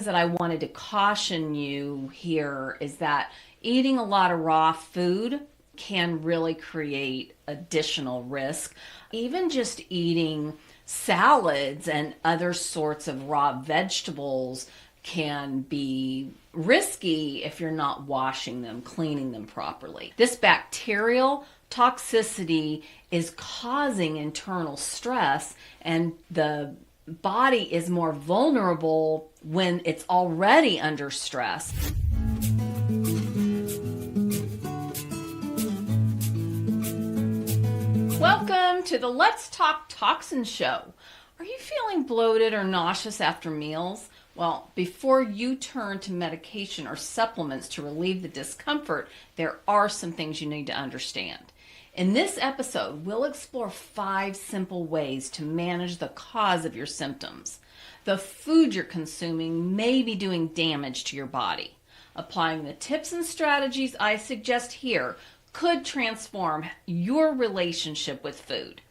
That I wanted to caution you here is that eating a lot of raw food can really create additional risk. Even just eating salads and other sorts of raw vegetables can be risky if you're not washing them, cleaning them properly. This bacterial toxicity is causing internal stress, and the body is more vulnerable when it's already under stress. Welcome to the Let's Talk Toxins show. Are you feeling bloated or nauseous after meals? Well, before you turn to medication or supplements to relieve the discomfort, there are some things you need to understand. In this episode, we'll explore 5 simple ways to manage the cause of your symptoms. The food you're consuming may be doing damage to your body. Applying the tips and strategies I suggest here could transform your relationship with food.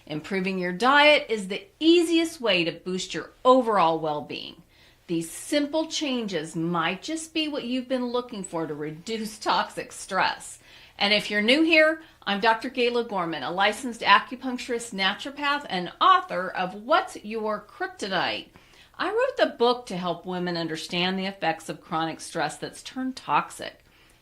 Improving your diet is the easiest way to boost your overall well-being. These simple changes might just be what you've been looking for to reduce toxic stress. And if you're new here, I'm Dr. Gayla Gorman, a licensed acupuncturist, naturopath, and author of What's Your Kryptonite? I wrote the book to help women understand the effects of chronic stress that's turned toxic.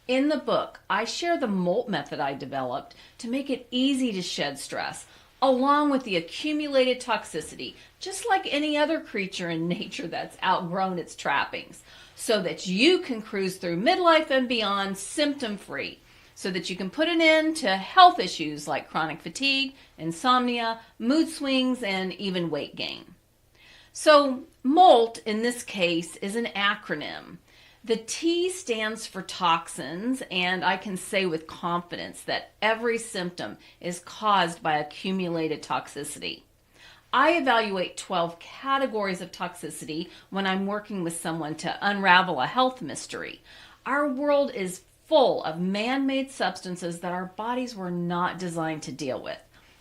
In the book, I share the MOLT method I developed to make it easy to shed stress, along with the accumulated toxicity, just like any other creature in nature that's outgrown its trappings, so that you can cruise through midlife and beyond symptom-free, so that you can put an end to health issues like chronic fatigue, insomnia, mood swings, and even weight gain. So MOLT in this case is an acronym. The T stands for toxins, and I can say with confidence that every symptom is caused by accumulated toxicity. I evaluate 12 categories of toxicity when I'm working with someone to unravel a health mystery. Our world is full of man-made substances that our bodies were not designed to deal with.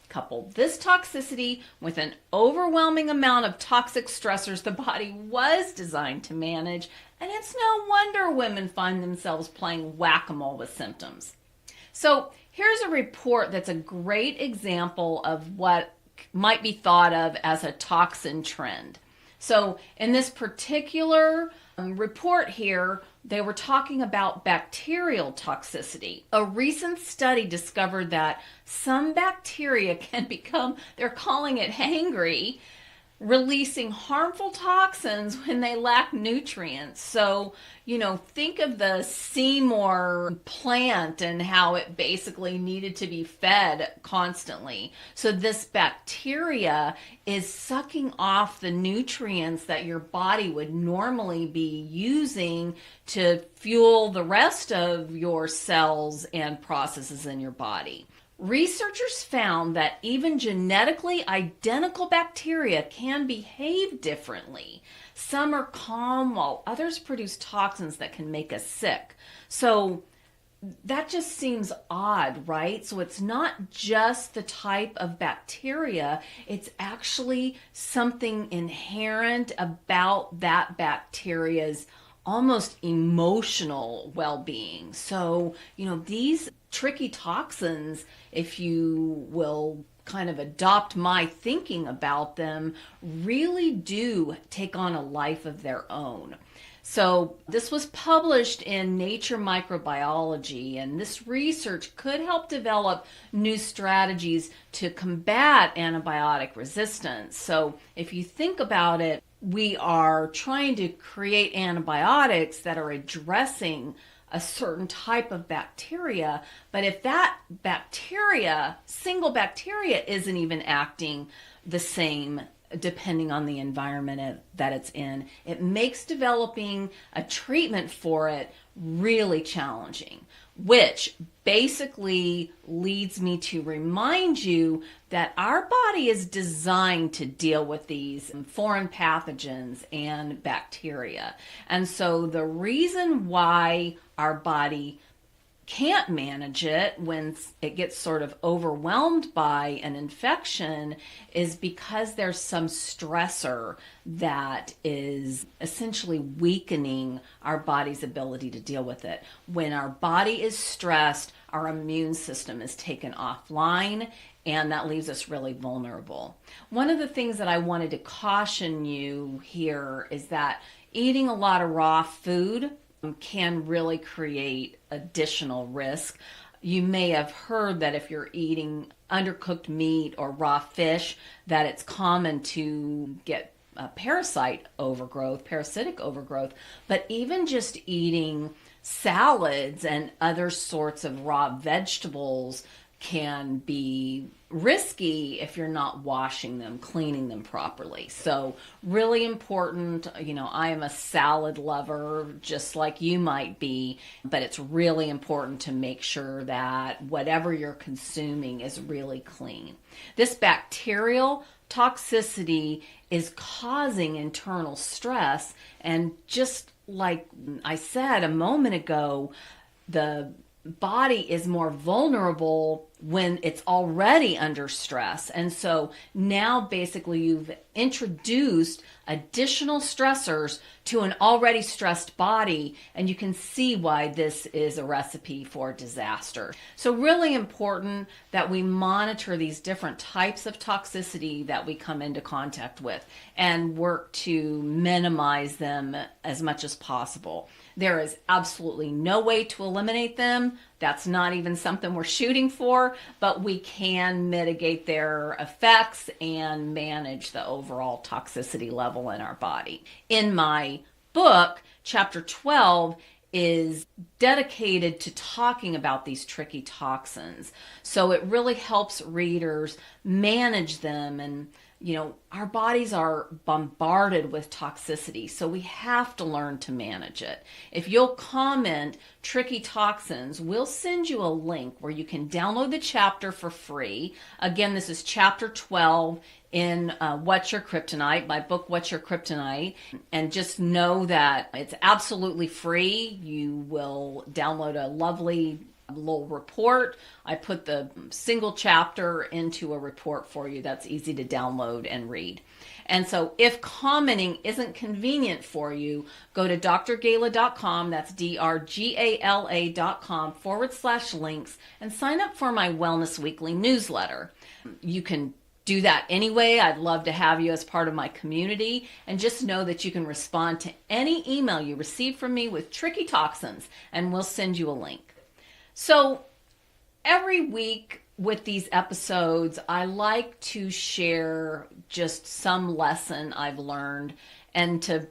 Couple this toxicity with an overwhelming amount of toxic stressors the body was designed to manage, and it's no wonder women find themselves playing whack-a-mole with symptoms. So here's a report that's a great example of what might be thought of as a toxin trend. So in this particular report here, they were talking about bacterial toxicity. A recent study discovered that some bacteria can become, they're calling it hangry, releasing harmful toxins when they lack nutrients. So, think of the Seymour plant and how it basically needed to be fed constantly. So this bacteria is sucking off the nutrients that your body would normally be using to fuel the rest of your cells and processes in your body. Researchers found that even genetically identical bacteria can behave differently. Some are calm while others produce toxins that can make us sick. So that just seems odd, right? So it's not just the type of bacteria, it's actually something inherent about that bacteria's almost emotional well-being. So, these tricky toxins, if you will kind of adopt my thinking about them, really do take on a life of their own. So this was published in Nature Microbiology, and this research could help develop new strategies to combat antibiotic resistance. So if you think about it, we are trying to create antibiotics that are addressing a certain type of bacteria, but if that single bacteria isn't even acting the same depending on the environment that it's in, it makes developing a treatment for it really challenging, which basically leads me to remind you that our body is designed to deal with these foreign pathogens and bacteria. And so the reason why our body can't manage it when it gets sort of overwhelmed by an infection is because there's some stressor that is essentially weakening our body's ability to deal with it. When our body is stressed, our immune system is taken offline, and that leaves us really vulnerable. One of the things that I wanted to caution you here is that eating a lot of raw food can really create additional risk. You may have heard that if you're eating undercooked meat or raw fish, that it's common to get parasitic overgrowth, but even just eating salads and other sorts of raw vegetables can be risky if you're not washing them, cleaning them properly. So really important, I am a salad lover just like you might be, but it's really important to make sure that whatever you're consuming is really clean. This bacterial toxicity is causing internal stress, and just like I said a moment ago, the body is more vulnerable when it's already under stress. And so now basically you've introduced additional stressors to an already stressed body, and you can see why this is a recipe for disaster. So really important that we monitor these different types of toxicity that we come into contact with and work to minimize them as much as possible. There is absolutely no way to eliminate them. That's not even something we're shooting for, but we can mitigate their effects and manage the overall toxicity level in our body. In my book, chapter 12 is dedicated to talking about these tricky toxins. So it really helps readers manage them. And our bodies are bombarded with toxicity, so we have to learn to manage it. If you'll comment tricky toxins, we'll send you a link where you can download the chapter for free. Again, this is chapter 12 in What's Your Kryptonite, my book, What's Your Kryptonite. And just know that it's absolutely free. You will download a lovely little report. I put the single chapter into a report for you that's easy to download and read. And so if commenting isn't convenient for you, go to drgala.com, that's drgala.com/links, and sign up for my Wellness Weekly newsletter. You can do that anyway. I'd love to have you as part of my community. And just know that you can respond to any email you receive from me with tricky toxins, and we'll send you a link. So every week with these episodes, I like to share just some lesson I've learned and to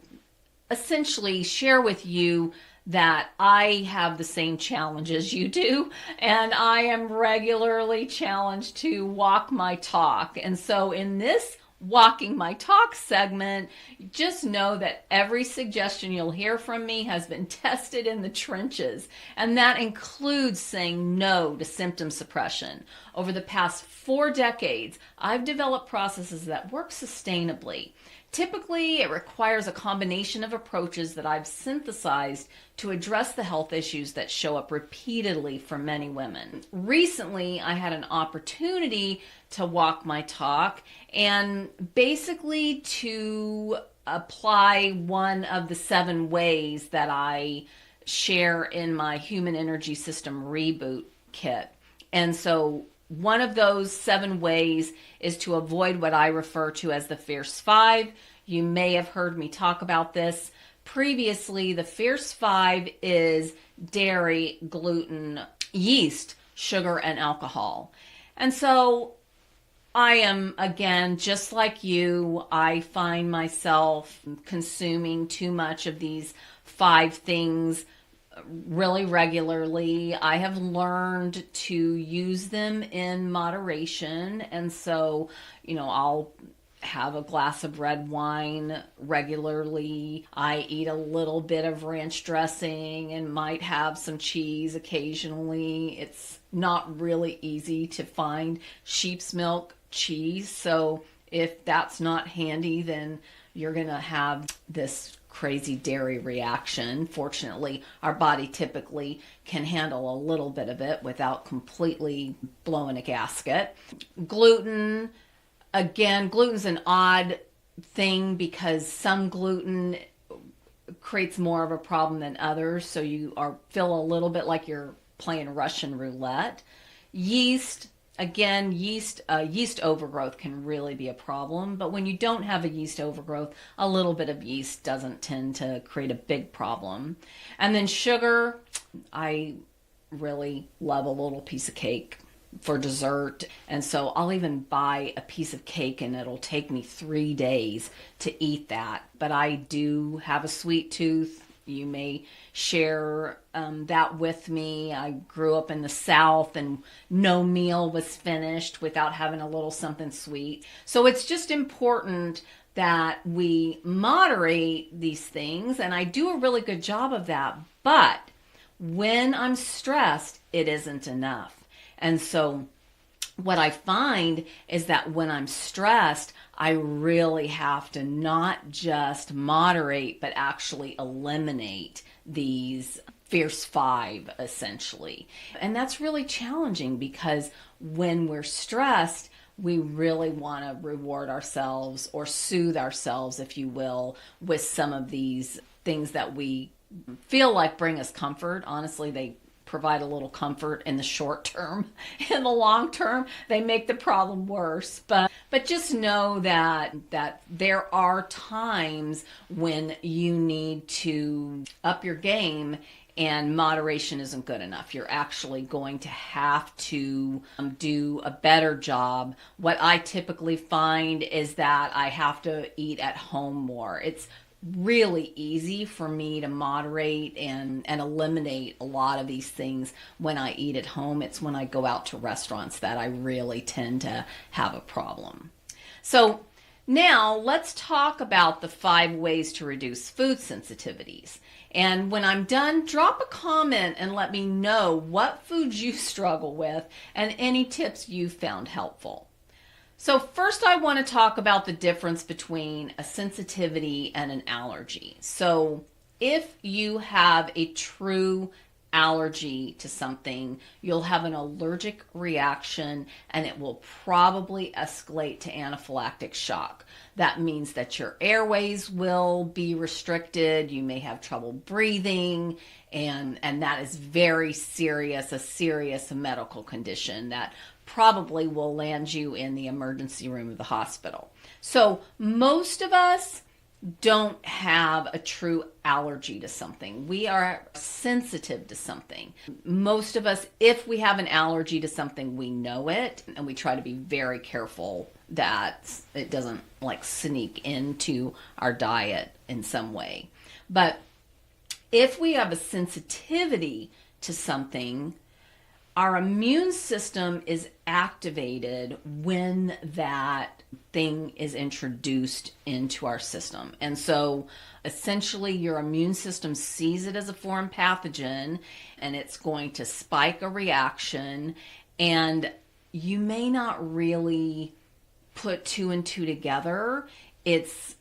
essentially share with you that I have the same challenges you do, and I am regularly challenged to walk my talk. And so in this Walking My Talk segment, just know that every suggestion you'll hear from me has been tested in the trenches, and that includes saying no to symptom suppression. Over the past 4 decades, I've developed processes that work sustainably. Typically, it requires a combination of approaches that I've synthesized to address the health issues that show up repeatedly for many women. Recently, I had an opportunity to walk my talk and basically to apply one of the 7 ways that I share in my Human Energy System Reboot kit. And so one of those 7 ways is to avoid what I refer to as the Fierce 5. You may have heard me talk about this previously. The Fierce 5 is dairy, gluten, yeast, sugar, and alcohol. And so I am, again, just like you, I find myself consuming too much of these 5 things really regularly. I have learned to use them in moderation, and so I'll have a glass of red wine regularly. I eat a little bit of ranch dressing and might have some cheese occasionally. It's not really easy to find sheep's milk cheese, so if that's not handy, then you're gonna have this crazy dairy reaction. Fortunately, our body typically can handle a little bit of it without completely blowing a gasket. Gluten, again, gluten's an odd thing because some gluten creates more of a problem than others, so you feel a little bit like you're playing Russian roulette. Yeast, again, yeast overgrowth can really be a problem, but when you don't have a yeast overgrowth, a little bit of yeast doesn't tend to create a big problem. And then sugar, I really love a little piece of cake for dessert, and so I'll even buy a piece of cake and it'll take me 3 days to eat that. But I do have a sweet tooth. You may share that with me. I grew up in the South and no meal was finished without having a little something sweet. So it's just important that we moderate these things, and I do a really good job of that. But when I'm stressed, it isn't enough. And so what I find is that when I'm stressed, I really have to not just moderate, but actually eliminate these fierce five, essentially. And that's really challenging because when we're stressed, we really want to reward ourselves or soothe ourselves, if you will, with some of these things that we feel like bring us comfort. Honestly, they provide a little comfort in the short term. In the long term, they make the problem worse. But just know that there are times when you need to up your game, and moderation isn't good enough. You're actually going to have to do a better job. What I typically find is that I have to eat at home more. It's really easy for me to moderate and eliminate a lot of these things when I eat at home. It's when I go out to restaurants that I really tend to have a problem. So now let's talk about the 5 ways to reduce food sensitivities. And when I'm done, drop a comment and let me know what foods you struggle with and any tips you found helpful. So first I want to talk about the difference between a sensitivity and an allergy. So if you have a true allergy to something, you'll have an allergic reaction and it will probably escalate to anaphylactic shock. That means that your airways will be restricted, you may have trouble breathing, and that is very serious, a serious medical condition that probably will land you in the emergency room of the hospital. So most of us don't have a true allergy to something. We are sensitive to something. Most of us, if we have an allergy to something, we know it, and we try to be very careful that it doesn't like sneak into our diet in some way. But if we have a sensitivity to something, our immune system is activated when that thing is introduced into our system. And so essentially your immune system sees it as a foreign pathogen and it's going to spike a reaction, and you may not really put 2 and 2 together. It's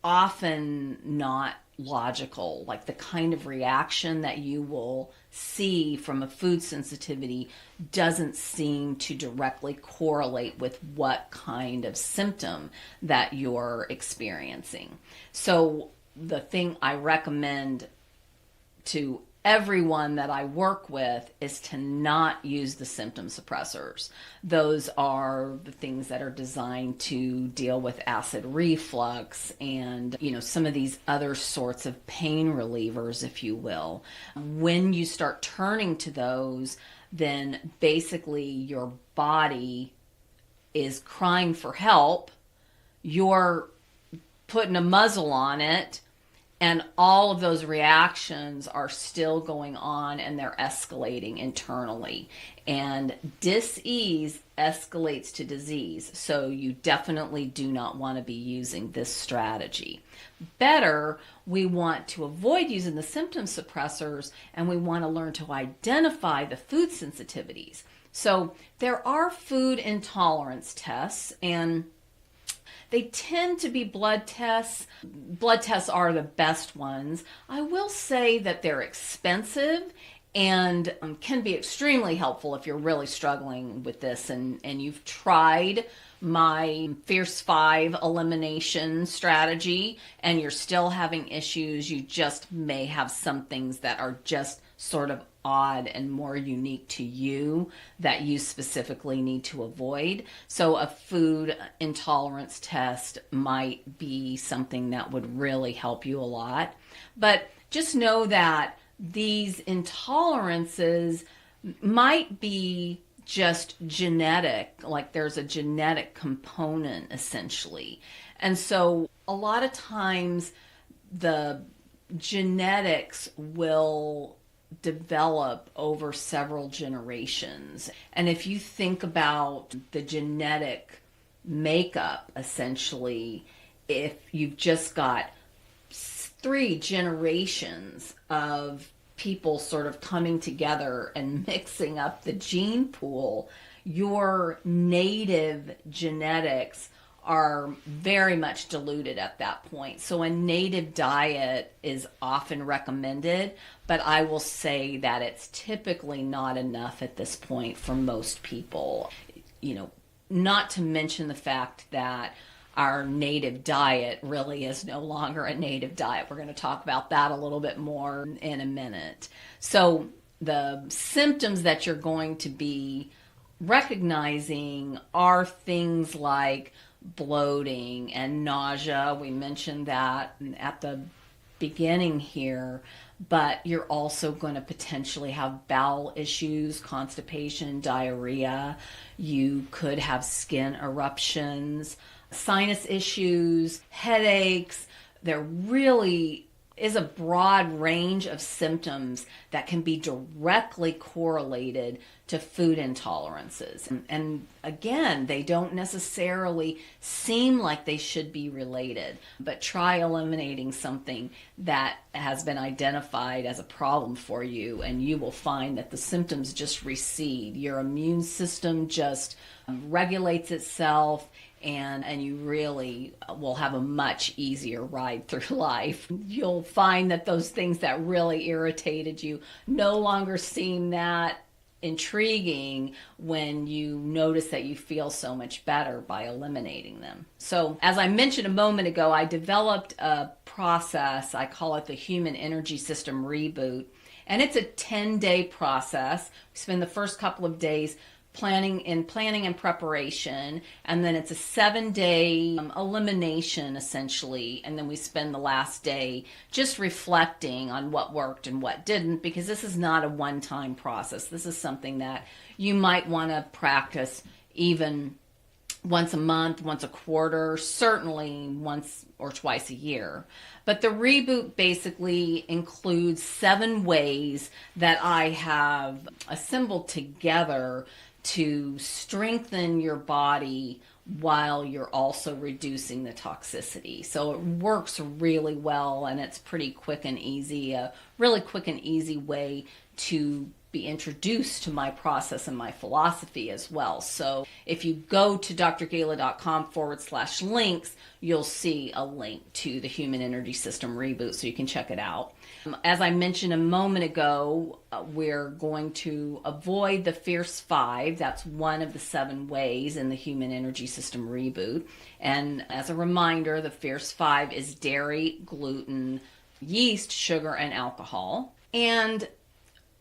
often not logical, like the kind of reaction that you will see from a food sensitivity doesn't seem to directly correlate with what kind of symptom that you're experiencing. So the thing I recommend to everyone that I work with is to not use the symptom suppressors. Those are the things that are designed to deal with acid reflux and, some of these other sorts of pain relievers, if you will. When you start turning to those, then basically your body is crying for help. You're putting a muzzle on it, and all of those reactions are still going on and they're escalating internally. And dis-ease escalates to disease. So you definitely do not want to be using this strategy. Better, we want to avoid using the symptom suppressors, and we want to learn to identify the food sensitivities. So there are food intolerance tests, and They tend to be blood tests. Blood tests are the best ones. I will say that they're expensive and can be extremely helpful if you're really struggling with this and you've tried my Fierce 5 elimination strategy and you're still having issues. You just may have some things that are just sort of odd and more unique to you that you specifically need to avoid. So a food intolerance test might be something that would really help you a lot. But just know that these intolerances might be just genetic, like there's a genetic component essentially. And so a lot of times the genetics will develop over several generations. And if you think about the genetic makeup, essentially, if you've just got 3 generations of people sort of coming together and mixing up the gene pool, your native genetics are very much diluted at that point. So a native diet is often recommended, but I will say that it's typically not enough at this point for most people. Not to mention the fact that our native diet really is no longer a native diet. We're going to talk about that a little bit more in a minute. So the symptoms that you're going to be recognizing are things like bloating and nausea. We mentioned that at the beginning here, but you're also going to potentially have bowel issues, constipation, diarrhea. You could have skin eruptions, sinus issues, headaches. There really is a broad range of symptoms that can be directly correlated to food intolerances. And again, they don't necessarily seem like they should be related, but try eliminating something that has been identified as a problem for you, and you will find that the symptoms just recede. Your immune system just regulates itself, and you really will have a much easier ride through life. You'll find that those things that really irritated you no longer seem that intriguing when you notice that you feel so much better by eliminating them. So as I mentioned a moment ago, I developed a process. I call it the Human Energy System Reboot, and it's a 10-day process. We spend the first couple of days planning and preparation, and then it's a 7-day elimination essentially, and then we spend the last day just reflecting on what worked and what didn't, because this is not a one-time process. This is something that you might want to practice even once a month, once a quarter, certainly once or twice a year. But the reboot basically includes 7 ways that I have assembled together to strengthen your body while you're also reducing the toxicity. So it works really well, and it's pretty quick and easy, a really quick and easy way to be introduced to my process and my philosophy as well. So if you go to drgala.com/links, you'll see a link to the Human Energy System Reboot, so you can check it out. As I mentioned a moment ago, we're going to avoid the Fierce 5. That's one of the 7 ways in the Human Energy System Reboot. And as a reminder, the Fierce 5 is dairy, gluten, yeast, sugar, and alcohol. And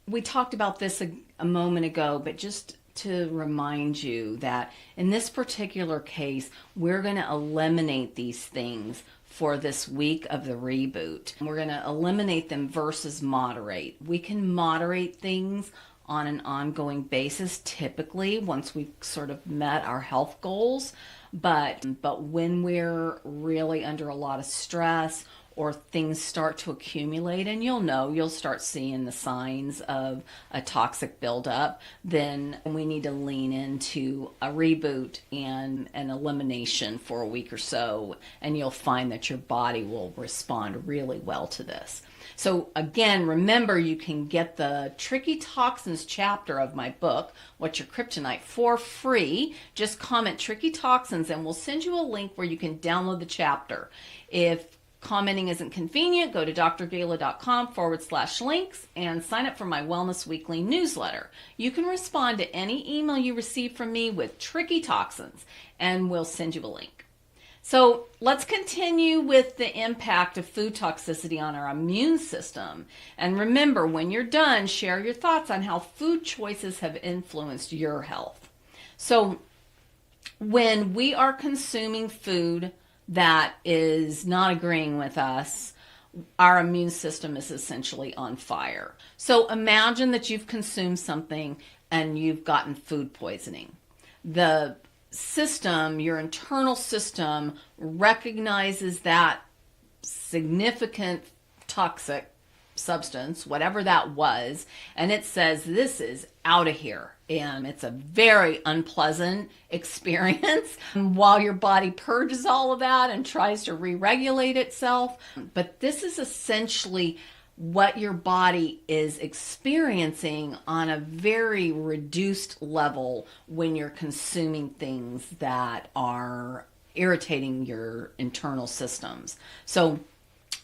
we talked about this a moment ago, but just to remind you that in this particular case, we're going to eliminate these things for this week of the reboot. We're going to eliminate them versus moderate. We can moderate things on an ongoing basis, typically once we've sort of met our health goals. But when we're really under a lot of stress, or things start to accumulate and you'll start seeing the signs of a toxic buildup, then we need to lean into a reboot and an elimination for a week or so, and you'll find that your body will respond really well to this. So again, remember, you can get the Tricky Toxins chapter of my book, What's Your Kryptonite, for free. Just comment Tricky Toxins and we'll send you a link where you can download the chapter. If commenting isn't convenient, go to drgala.com/links and sign up for my Wellness Weekly newsletter. You can respond to any email you receive from me with Tricky Toxins and we'll send you a link. So let's continue with the impact of food toxicity on our immune system. And remember, when you're done, share your thoughts on how food choices have influenced your health. So when we are consuming food that is not agreeing with us, our immune system is essentially on fire. So imagine that you've consumed something and you've gotten food poisoning. The system, your internal system, recognizes that significant toxic substance, whatever that was, and it says, this is out of here. And it's a very unpleasant experience while your body purges all of that and tries to re-regulate itself. But this is essentially what your body is experiencing on a very reduced level when you're consuming things that are irritating your internal systems. So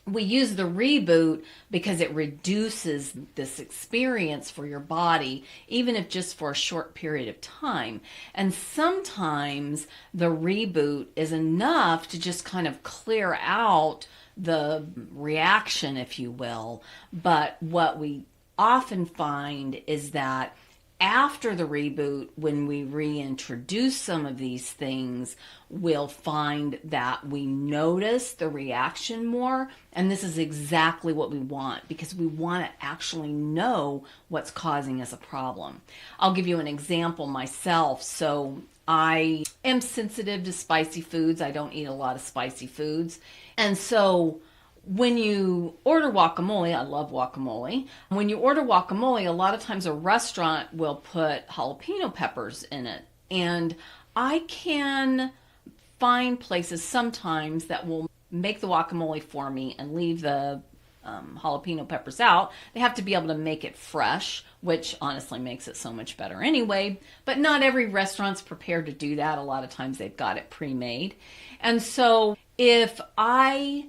we use the reboot because it reduces this experience for your body, even if just for a short period of time. And sometimes the reboot is enough to just kind of clear out the reaction, if you will. But what we often find is that after the reboot, when we reintroduce some of these things, we'll find that we notice the reaction more. And this is exactly what we want, because we want to actually know what's causing us a problem. I'll give you an example myself. So I am sensitive to spicy foods. I don't eat a lot of spicy foods. And so when you order guacamole, I love guacamole. When you order guacamole, a lot of times a restaurant will put jalapeno peppers in it. And I can find places sometimes that will make the guacamole for me and leave the jalapeno peppers out. They have to be able to make it fresh, which honestly makes it so much better anyway. But not every restaurant's prepared to do that. A lot of times they've got it pre-made. And so if I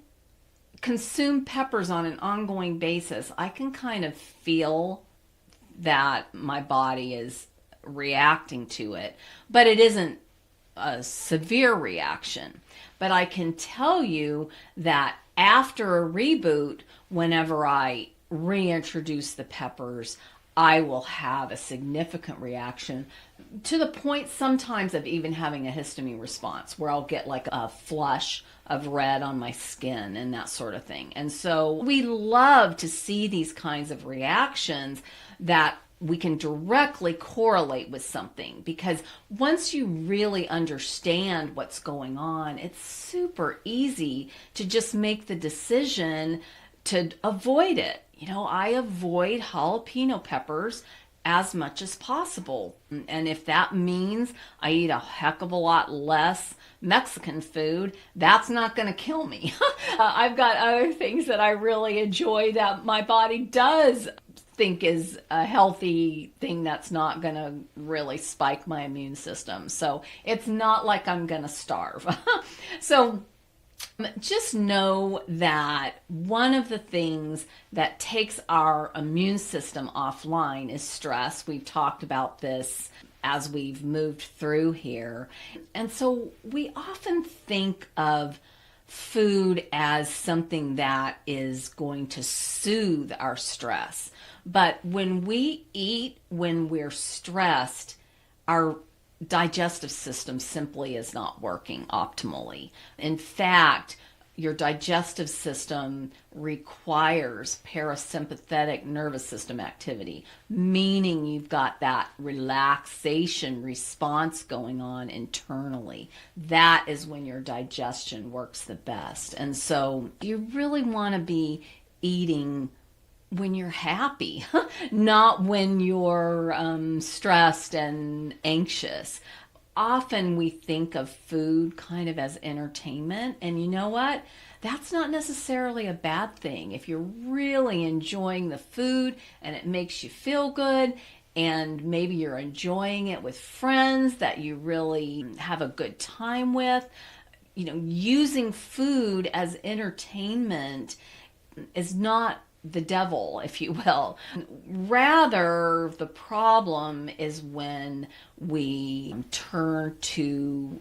consume peppers on an ongoing basis, I can kind of feel that my body is reacting to it, but it isn't a severe reaction. But I can tell you that after a reboot, whenever I reintroduce the peppers, I will have a significant reaction, to the point sometimes of even having a histamine response, where I'll get like a flush of red on my skin and that sort of thing. And so we love to see these kinds of reactions that we can directly correlate with something, because once you really understand what's going on, it's super easy to just make the decision to avoid it. You know, I avoid jalapeno peppers as much as possible. And if that means I eat a heck of a lot less Mexican food, that's not going to kill me. I've got other things that I really enjoy that my body does think is a healthy thing that's not going to really spike my immune system. So it's not like I'm going to starve. So just know that one of the things that takes our immune system offline is stress. We've talked about this as we've moved through here. And so we often think of food as something that is going to soothe our stress. But when we eat when we're stressed, our digestive system simply is not working optimally. In fact, your digestive system requires parasympathetic nervous system activity, meaning you've got that relaxation response going on internally. That is when your digestion works the best. And so you really want to be eating when you're happy, not when you're stressed and anxious. Often we think of food kind of as entertainment, and you know what? That's not necessarily a bad thing. If you're really enjoying the food and it makes you feel good, and maybe you're enjoying it with friends that you really have a good time with, using food as entertainment is not the devil, if you will. Rather, the problem is when we turn to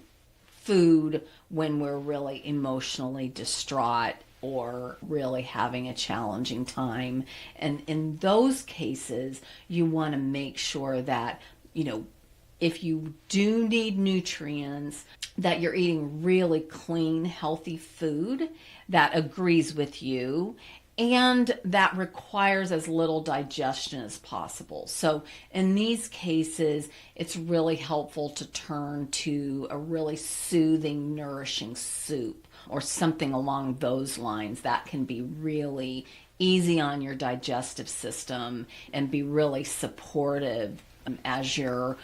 food when we're really emotionally distraught or really having a challenging time. And in those cases, you want to make sure that, if you do need nutrients, that you're eating really clean, healthy food that agrees with you and that requires as little digestion as possible. So in these cases, it's really helpful to turn to a really soothing, nourishing soup or something along those lines that can be really easy on your digestive system and be really supportive as you're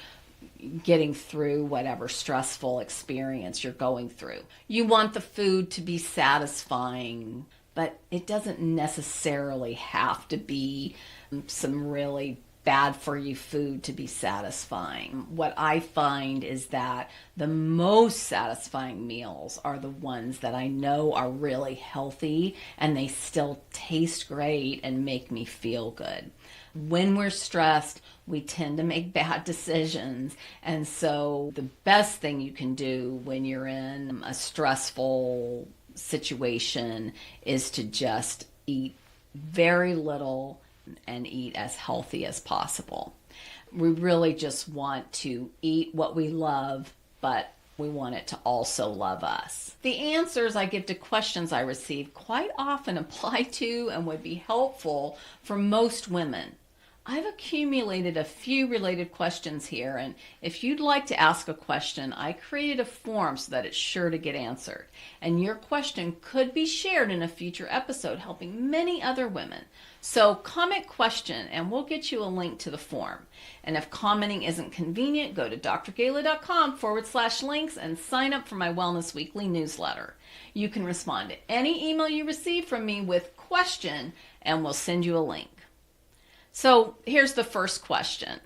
getting through whatever stressful experience you're going through. You want the food to be satisfying, but it doesn't necessarily have to be some really bad for you food to be satisfying. What I find is that the most satisfying meals are the ones that I know are really healthy and they still taste great and make me feel good. When we're stressed, we tend to make bad decisions. And so the best thing you can do when you're in a stressful situation is to just eat very little and eat as healthy as possible. We really just want to eat what we love, but we want it to also love us. The answers I give to questions I receive quite often apply to and would be helpful for most women. I've accumulated a few related questions here, and if you'd like to ask a question, I created a form so that it's sure to get answered. And your question could be shared in a future episode, helping many other women. So comment question, and we'll get you a link to the form. And if commenting isn't convenient, go to drgayla.com/links and sign up for my Wellness Weekly newsletter. You can respond to any email you receive from me with question, and we'll send you a link. So here's the first question.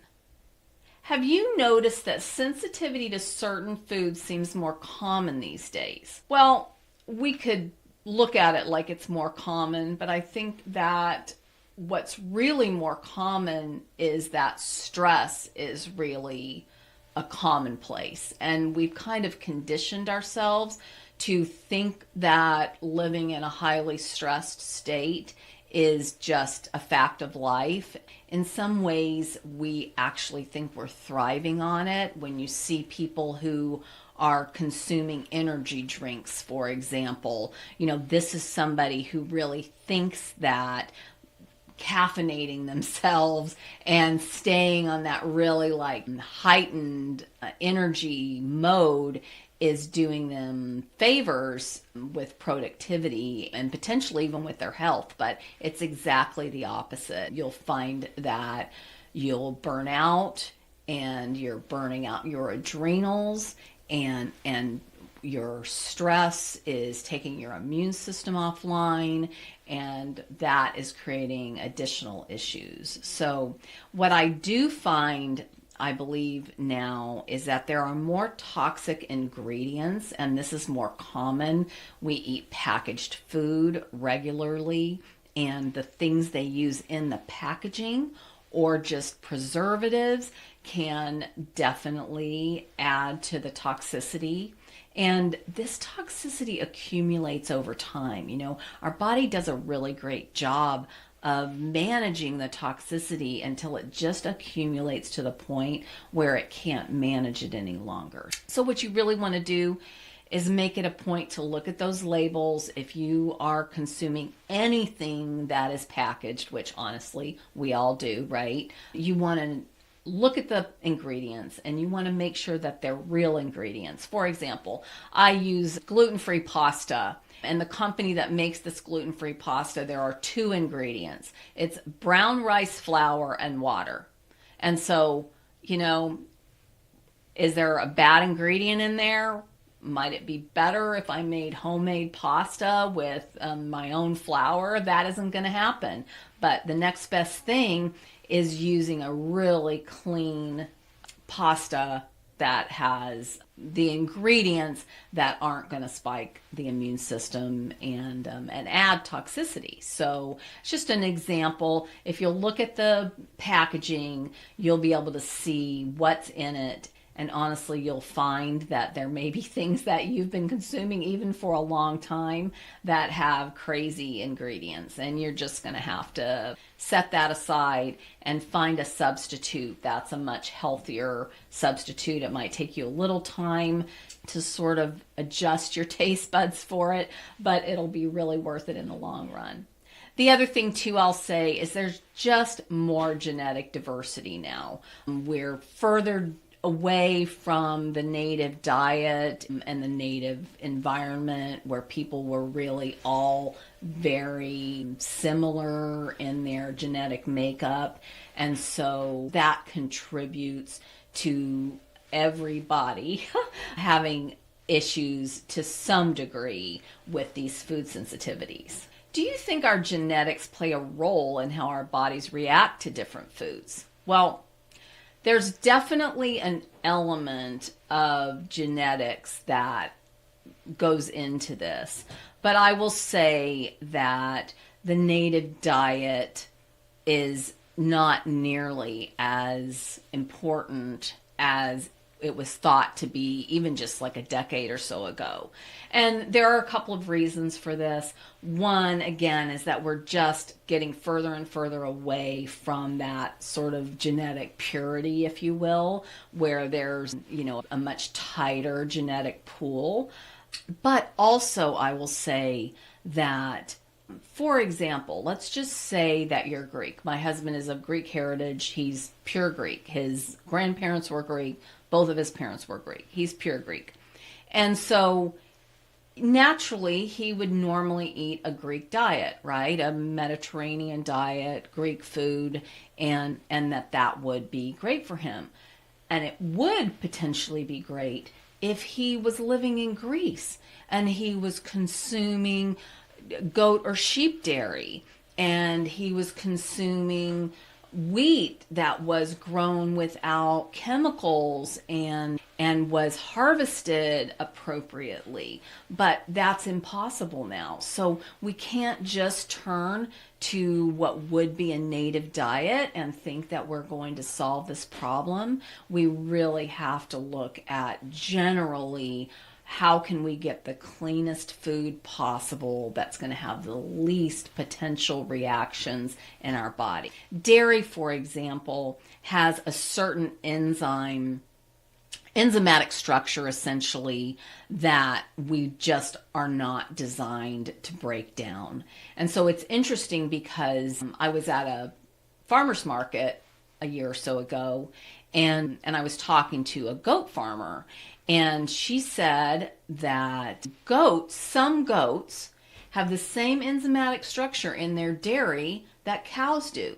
Have you noticed that sensitivity to certain foods seems more common these days? Well, we could look at it like it's more common, but I think that what's really more common is that stress is really a commonplace. And we've kind of conditioned ourselves to think that living in a highly stressed state is just a fact of life. In some ways, we actually think we're thriving on it. When you see people who are consuming energy drinks, for example, this is somebody who really thinks that caffeinating themselves and staying on that really heightened energy mode is doing them favors with productivity and potentially even with their health, but it's exactly the opposite. You'll find that you'll burn out, and you're burning out your adrenals, and your stress is taking your immune system offline, and that is creating additional issues. So what I do find, I believe now, is that there are more toxic ingredients, and this is more common. We eat packaged food regularly, and the things they use in the packaging or just preservatives can definitely add to the toxicity. And this toxicity accumulates over time. Our body does a really great job of managing the toxicity until it just accumulates to the point where it can't manage it any longer. So what you really want to do is make it a point to look at those labels. If you are consuming anything that is packaged, which honestly we all do, right? You want to look at the ingredients and you want to make sure that they're real ingredients. For example, I use gluten-free pasta. And the company that makes this gluten-free pasta, there are 2 ingredients. It's brown rice flour and water. And so, is there a bad ingredient in there? Might it be better if I made homemade pasta with my own flour? That isn't going to happen. But the next best thing is using a really clean pasta that has the ingredients that aren't going to spike the immune system and add toxicity. So it's just an example. If you'll look at the packaging, you'll be able to see what's in it. And honestly, you'll find that there may be things that you've been consuming even for a long time that have crazy ingredients. And you're just going to have to set that aside and find a substitute that's a much healthier substitute. It might take you a little time to sort of adjust your taste buds for it, but it'll be really worth it in the long run. The other thing, too, I'll say is there's just more genetic diversity now. We're further away from the native diet and the native environment where people were really all very similar in their genetic makeup. And so that contributes to everybody having issues to some degree with these food sensitivities. Do you think our genetics play a role in how our bodies react to different foods? Well, there's definitely an element of genetics that goes into this. But I will say that the native diet is not nearly as important as it was thought to be even just like a decade or so ago. And there are a couple of reasons for this. One, again, is that we're just getting further and further away from that sort of genetic purity, if you will, where there's, a much tighter genetic pool. But also, I will say that, for example, let's just say that you're Greek. My husband is of Greek heritage. He's pure Greek. His grandparents were Greek. Both of his parents were Greek. He's pure Greek. And so naturally, he would normally eat a Greek diet, right? A Mediterranean diet, Greek food, and that would be great for him. And it would potentially be great if he was living in Greece and he was consuming goat or sheep dairy and he was consuming wheat that was grown without chemicals and was harvested appropriately. But that's impossible now. So we can't just turn to what would be a native diet and think that we're going to solve this problem. We really have to look at generally how can we get the cleanest food possible that's going to have the least potential reactions in our body. Dairy, for example, has a certain enzymatic structure, essentially, that we just are not designed to break down. And so it's interesting because I was at a farmer's market a year or so ago, and I was talking to a goat farmer, and she said that some goats have the same enzymatic structure in their dairy that cows do.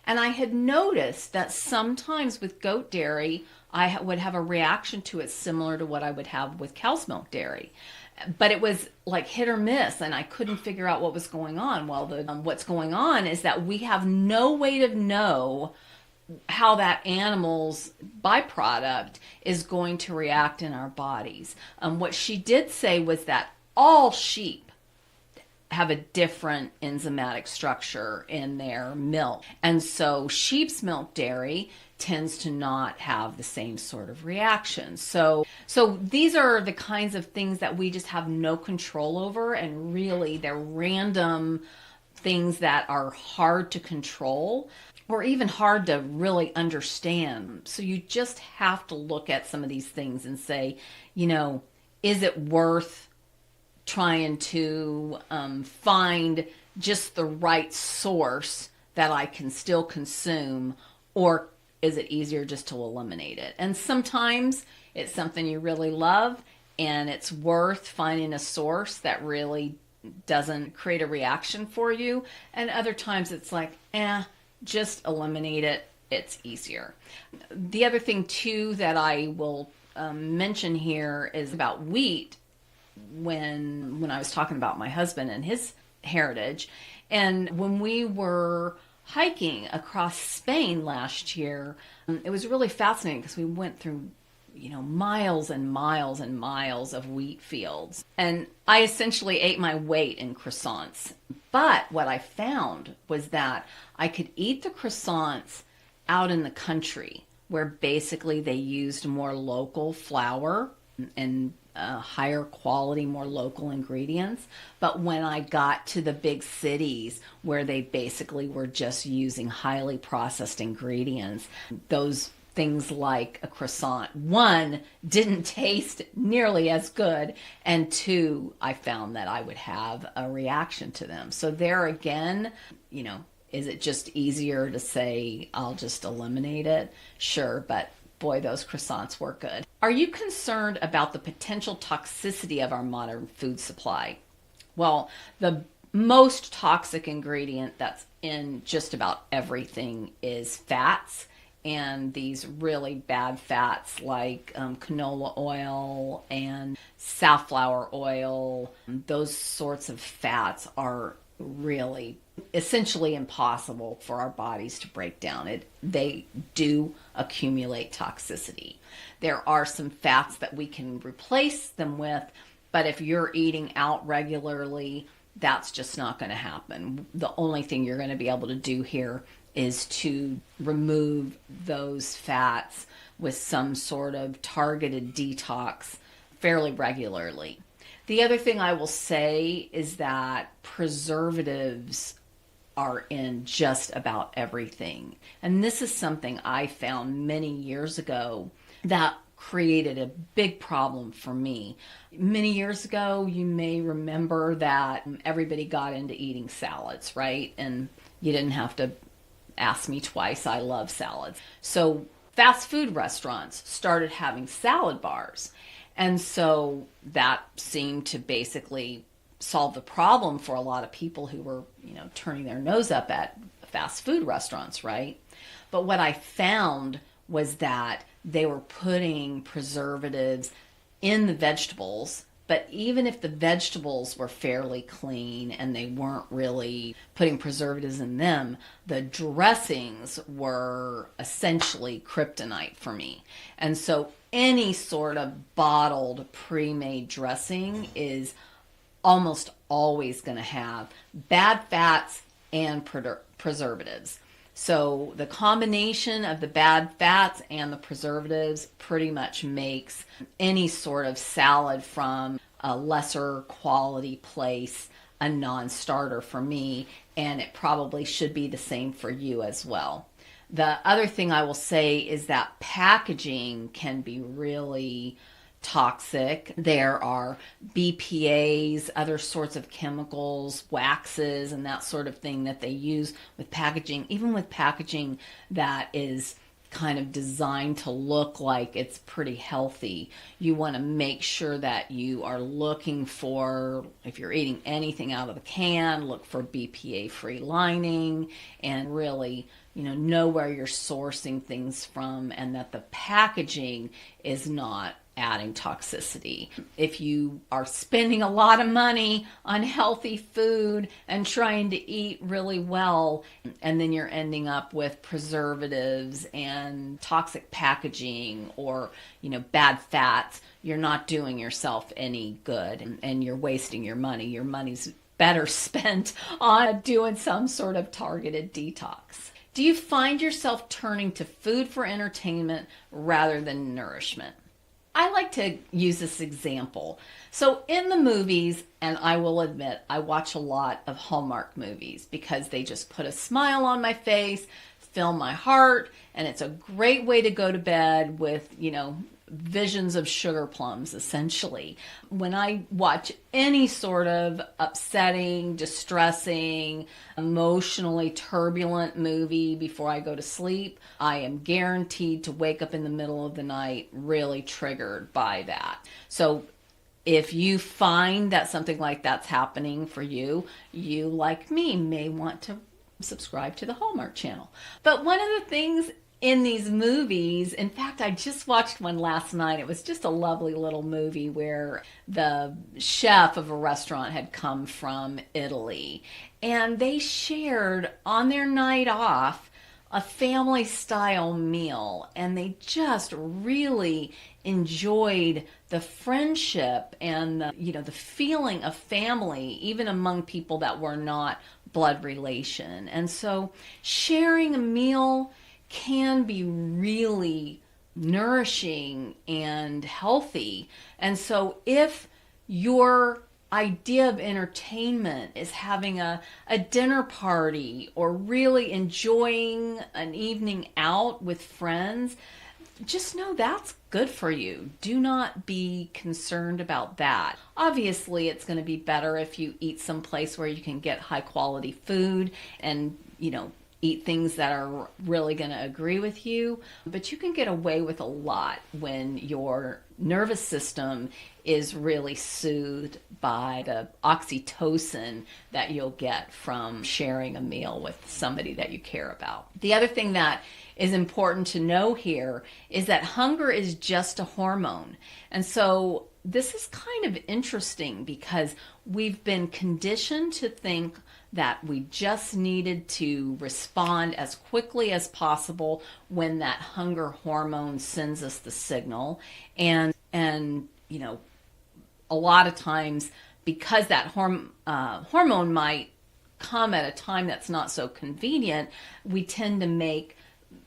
And I had noticed that sometimes with goat dairy, I would have a reaction to it similar to what I would have with cow's milk dairy. But it was like hit or miss, and I couldn't figure out what was going on. Well, what's going on is that we have no way to know how that animal's byproduct is going to react in our bodies. What she did say was that all sheep have a different enzymatic structure in their milk. And so sheep's milk dairy tends to not have the same sort of reaction. So these are the kinds of things that we just have no control over, and really they're random things that are hard to control or even hard to really understand. So you just have to look at some of these things and say, is it worth trying to find just the right source that I can still consume, or is it easier just to eliminate it? And sometimes it's something you really love and it's worth finding a source that really doesn't create a reaction for you. And other times it's like, just eliminate it. It's easier. The other thing too that I will mention here is about wheat. When I was talking about my husband and his heritage, and when we were hiking across Spain last year, it was really fascinating because we went through, miles and miles and miles of wheat fields. And I essentially ate my weight in croissants. But what I found was that I could eat the croissants out in the country where basically they used more local flour and higher quality, more local ingredients. But when I got to the big cities where they basically were just using highly processed ingredients, those things like a croissant, one, didn't taste nearly as good, and two, I found that I would have a reaction to them. So there again, is it just easier to say, I'll just eliminate it? Sure, but boy, those croissants were good. Are you concerned about the potential toxicity of our modern food supply? Well, the most toxic ingredient that's in just about everything is fats, and these really bad fats like canola oil and safflower oil. Those sorts of fats are really essentially impossible for our bodies to break down. They do accumulate toxicity. There are some fats that we can replace them with, but if you're eating out regularly, that's just not going to happen. The only thing you're going to be able to do here is to remove those fats with some sort of targeted detox fairly regularly. The other thing I will say is that preservatives are in just about everything. And this is something I found many years ago that created a big problem for me. Many years ago, you may remember that everybody got into eating salads, right? And you didn't have to ask me twice. I love salads. So fast food restaurants started having salad bars. And so that seemed to basically solve the problem for a lot of people who were, turning their nose up at fast food restaurants, right? But what I found was that they were putting preservatives in the vegetables, but even if the vegetables were fairly clean and they weren't really putting preservatives in them, the dressings were essentially kryptonite for me. And so any sort of bottled pre-made dressing is almost always going to have bad fats and preservatives. So the combination of the bad fats and the preservatives pretty much makes any sort of salad from a lesser quality place a non-starter for me, and it probably should be the same for you as well. The other thing I will say is that packaging can be really toxic. There are BPAs, other sorts of chemicals, waxes, and that sort of thing that they use with packaging, even with packaging that is kind of designed to look like it's pretty healthy. You want to make sure that you are looking for, if you're eating anything out of the can, look for BPA-free lining and really, know where you're sourcing things from and that the packaging is not adding toxicity. If you are spending a lot of money on healthy food and trying to eat really well, and then you're ending up with preservatives and toxic packaging or, bad fats, you're not doing yourself any good and you're wasting your money. Your money's better spent on doing some sort of targeted detox. Do you find yourself turning to food for entertainment rather than nourishment? I like to use this example. So in the movies, and I will admit, I watch a lot of Hallmark movies because they just put a smile on my face, fill my heart, and it's a great way to go to bed with, visions of sugar plums, essentially. When I watch any sort of upsetting, distressing, emotionally turbulent movie before I go to sleep, I am guaranteed to wake up in the middle of the night really triggered by that. So if you find that something like that's happening for you, you, like me, may want to subscribe to the Hallmark Channel. But one of the things in these movies, in fact, I just watched one last night. It was just a lovely little movie where the chef of a restaurant had come from Italy, and they shared on their night off a family style meal, and they just really enjoyed the friendship and the feeling of family, even among people that were not blood relation. And so sharing a meal can be really nourishing and healthy. And so if your idea of entertainment is having a dinner party or really enjoying an evening out with friends, just know that's good for you. Do not be concerned about that. Obviously, it's going to be better if you eat someplace where you can get high quality food and, eat things that are really going to agree with you. But you can get away with a lot when your nervous system is really soothed by the oxytocin that you'll get from sharing a meal with somebody that you care about. The other thing that is important to know here is that hunger is just a hormone. And so this is kind of interesting because we've been conditioned to think that we just needed to respond as quickly as possible when that hunger hormone sends us the signal. And a lot of times, because that hormone might come at a time that's not so convenient, we tend to make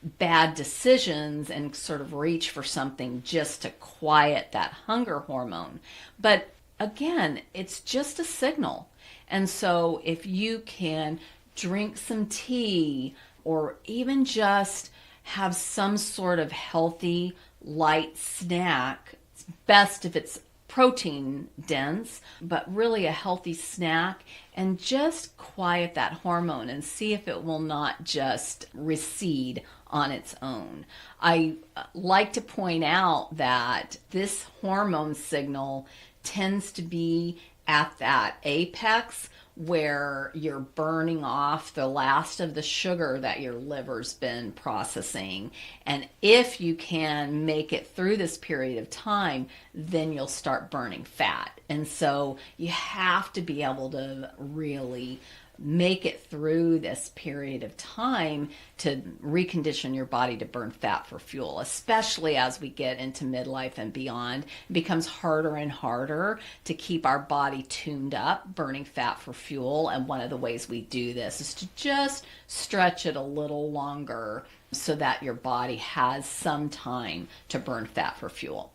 bad decisions and sort of reach for something just to quiet that hunger hormone. But again, it's just a signal. And so if you can drink some tea or even just have some sort of healthy, light snack, it's best if it's protein dense, but really a healthy snack, and just quiet that hormone and see if it will not just recede on its own. I like to point out that this hormone signal tends to be at that apex where you're burning off the last of the sugar that your liver's been processing. And if you can make it through this period of time, then you'll start burning fat. And so you have to be able to really make it through this period of time to recondition your body to burn fat for fuel, especially as we get into midlife and beyond. It becomes harder and harder to keep our body tuned up, burning fat for fuel. And one of the ways we do this is to just stretch it a little longer so that your body has some time to burn fat for fuel.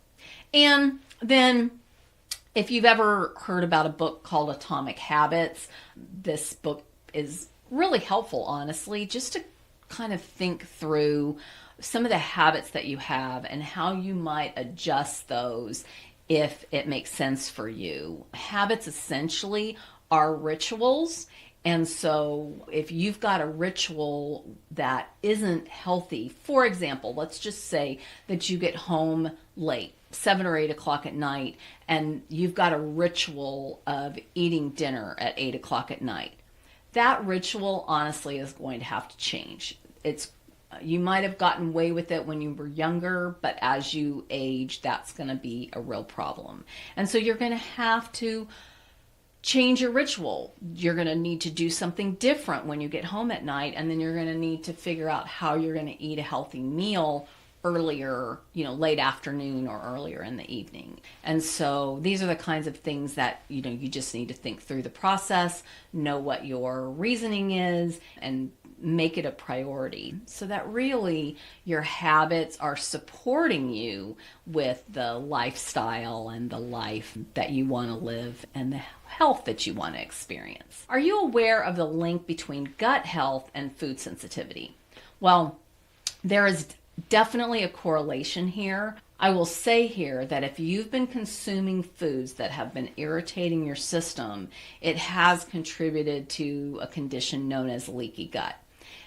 And then if you've ever heard about a book called Atomic Habits, this book is really helpful, honestly, just to kind of think through some of the habits that you have and how you might adjust those if it makes sense for you. Habits essentially are rituals. And so if you've got a ritual that isn't healthy, for example, let's just say that you get home late, 7 or 8 o'clock at night, and you've got a ritual of eating dinner at 8 o'clock at night. That ritual, honestly, is going to have to change. You might have gotten away with it when you were younger, but as you age, that's going to be a real problem. And so you're going to have to change your ritual. You're going to need to do something different when you get home at night, and then you're going to need to figure out how you're going to eat a healthy meal earlier, late afternoon or earlier in the evening. And so these are the kinds of things that, you just need to think through the process, know what your reasoning is, and make it a priority so that really your habits are supporting you with the lifestyle and the life that you want to live and the health that you want to experience. Are you aware of the link between gut health and food sensitivity? Well, there is definitely a correlation here. I will say here that if you've been consuming foods that have been irritating your system, it has contributed to a condition known as leaky gut.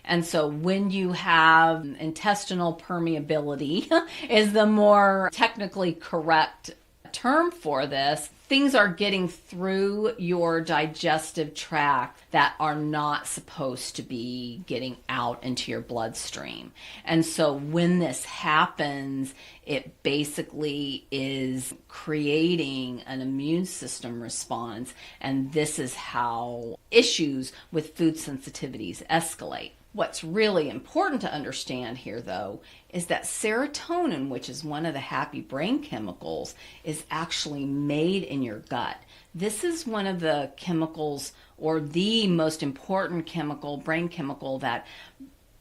And so when you have intestinal permeability is the more technically correct term for this, things are getting through your digestive tract that are not supposed to be getting out into your bloodstream. And so when this happens, it basically is creating an immune system response. And this is how issues with food sensitivities escalate. What's really important to understand here, though, is that serotonin, which is one of the happy brain chemicals, is actually made in your gut. This is one of the chemicals, or the most important chemical, brain chemical, that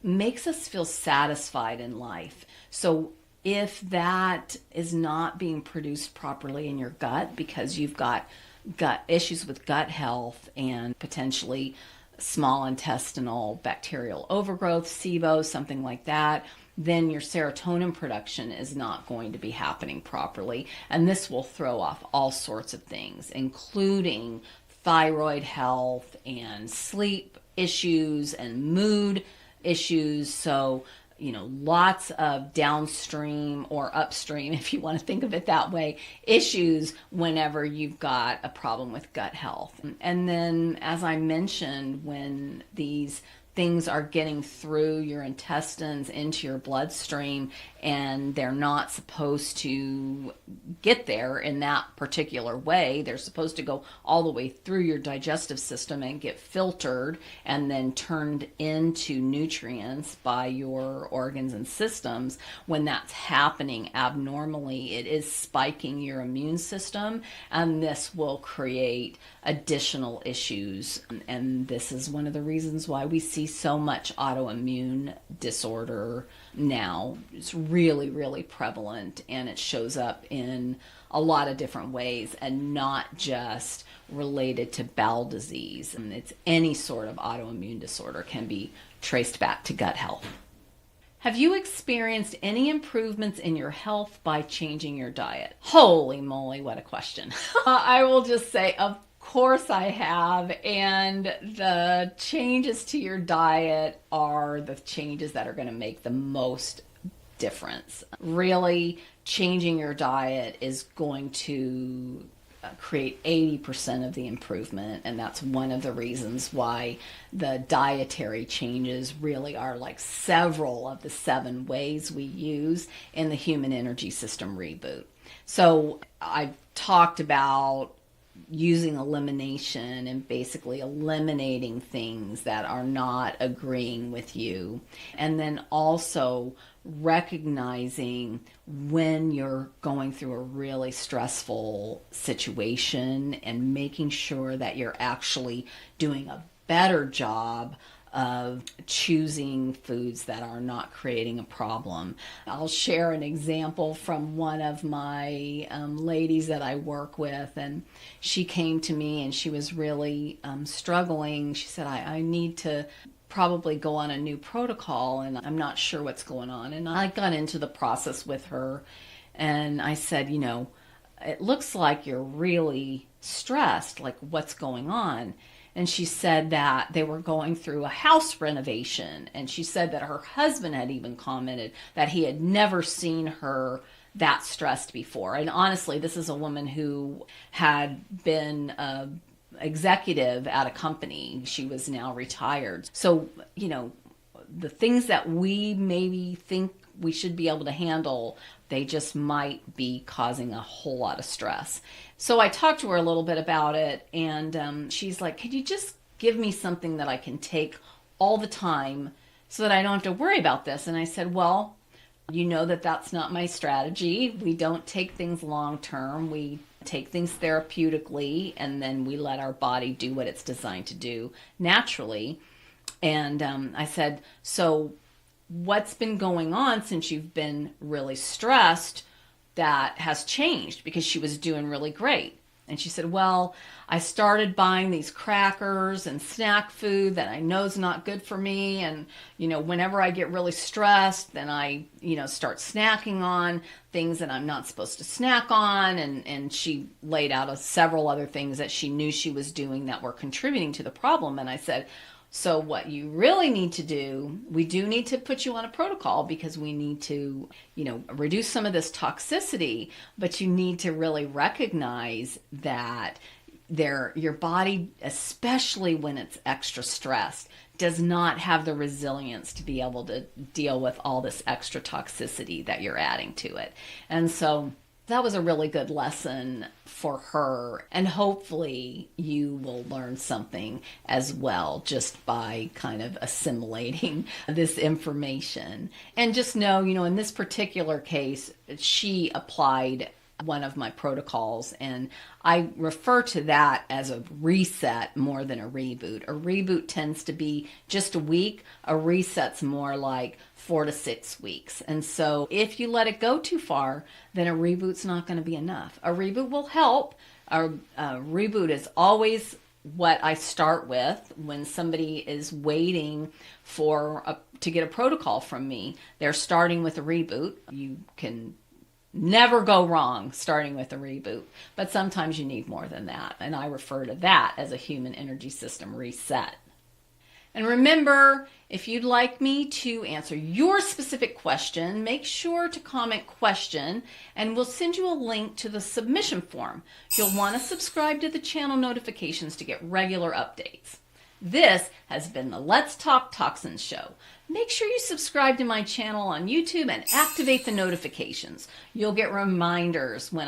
makes us feel satisfied in life. So if that is not being produced properly in your gut because you've got gut issues with gut health and potentially small intestinal bacterial overgrowth, SIBO, something like that, then your serotonin production is not going to be happening properly. And this will throw off all sorts of things, including thyroid health and sleep issues and mood issues. So, lots of downstream or upstream, if you want to think of it that way, issues whenever you've got a problem with gut health. And then, as I mentioned, when these things are getting through your intestines into your bloodstream and they're not supposed to get there in that particular way. They're supposed to go all the way through your digestive system and get filtered and then turned into nutrients by your organs and systems. When that's happening abnormally, it is spiking your immune system, and this will create additional issues. And this is one of the reasons why we see so much autoimmune disorder now. It's really, really prevalent, and it shows up in a lot of different ways and not just related to bowel disease. And it's any sort of autoimmune disorder can be traced back to gut health. Have you experienced any improvements in your health by changing your diet? Holy moly, what a question. I will just say, of course I have, and the changes to your diet are the changes that are going to make the most difference. Really, changing your diet is going to create 80% of the improvement, and that's one of the reasons why the dietary changes really are like several of the 7 ways we use in the human energy system reboot. So I've talked about using elimination and basically eliminating things that are not agreeing with you. And then also recognizing when you're going through a really stressful situation and making sure that you're actually doing a better job of choosing foods that are not creating a problem. I'll share an example from one of my ladies that I work with, and she came to me and she was really struggling. She said, I need to probably go on a new protocol and I'm not sure what's going on. And I got into the process with her and I said, it looks like you're really stressed, like what's going on? And she said that they were going through a house renovation. And she said that her husband had even commented that he had never seen her that stressed before. And honestly, this is a woman who had been an executive at a company. She was now retired. So, the things that we maybe think we should be able to handle, they just might be causing a whole lot of stress. So I talked to her a little bit about it, and she's like, could you just give me something that I can take all the time so that I don't have to worry about this? And I said, well, that's not my strategy. We don't take things long term. We take things therapeutically, and then we let our body do what it's designed to do naturally. And I said, so what's been going on since you've been really stressed that has changed? Because she was doing really great. And she said, well, I started buying these crackers and snack food that I know is not good for me. And, whenever I get really stressed, then I, start snacking on things that I'm not supposed to snack on. And she laid out several other things that she knew she was doing that were contributing to the problem. And I said, so what you really need to do, we do need to put you on a protocol because we need to, reduce some of this toxicity, but you need to really recognize that your body, especially when it's extra stressed, does not have the resilience to be able to deal with all this extra toxicity that you're adding to it. And so that was a really good lesson for her. And hopefully you will learn something as well just by kind of assimilating this information. And just know, in this particular case, she applied one of my protocols, and I refer to that as a reset more than a reboot. A reboot tends to be just a week. A reset's more like 4 to 6 weeks. And so if you let it go too far, then a reboot's not going to be enough. A reboot will help. A reboot is always what I start with when somebody is waiting to get a protocol from me. They're starting with a reboot. You can never go wrong starting with a reboot, but sometimes you need more than that. And I refer to that as a human energy system reset. And remember, if you'd like me to answer your specific question, make sure to comment question and we'll send you a link to the submission form. You'll want to subscribe to the channel notifications to get regular updates. This has been the Let's Talk Toxins show. Make sure you subscribe to my channel on YouTube and activate the notifications. You'll get reminders when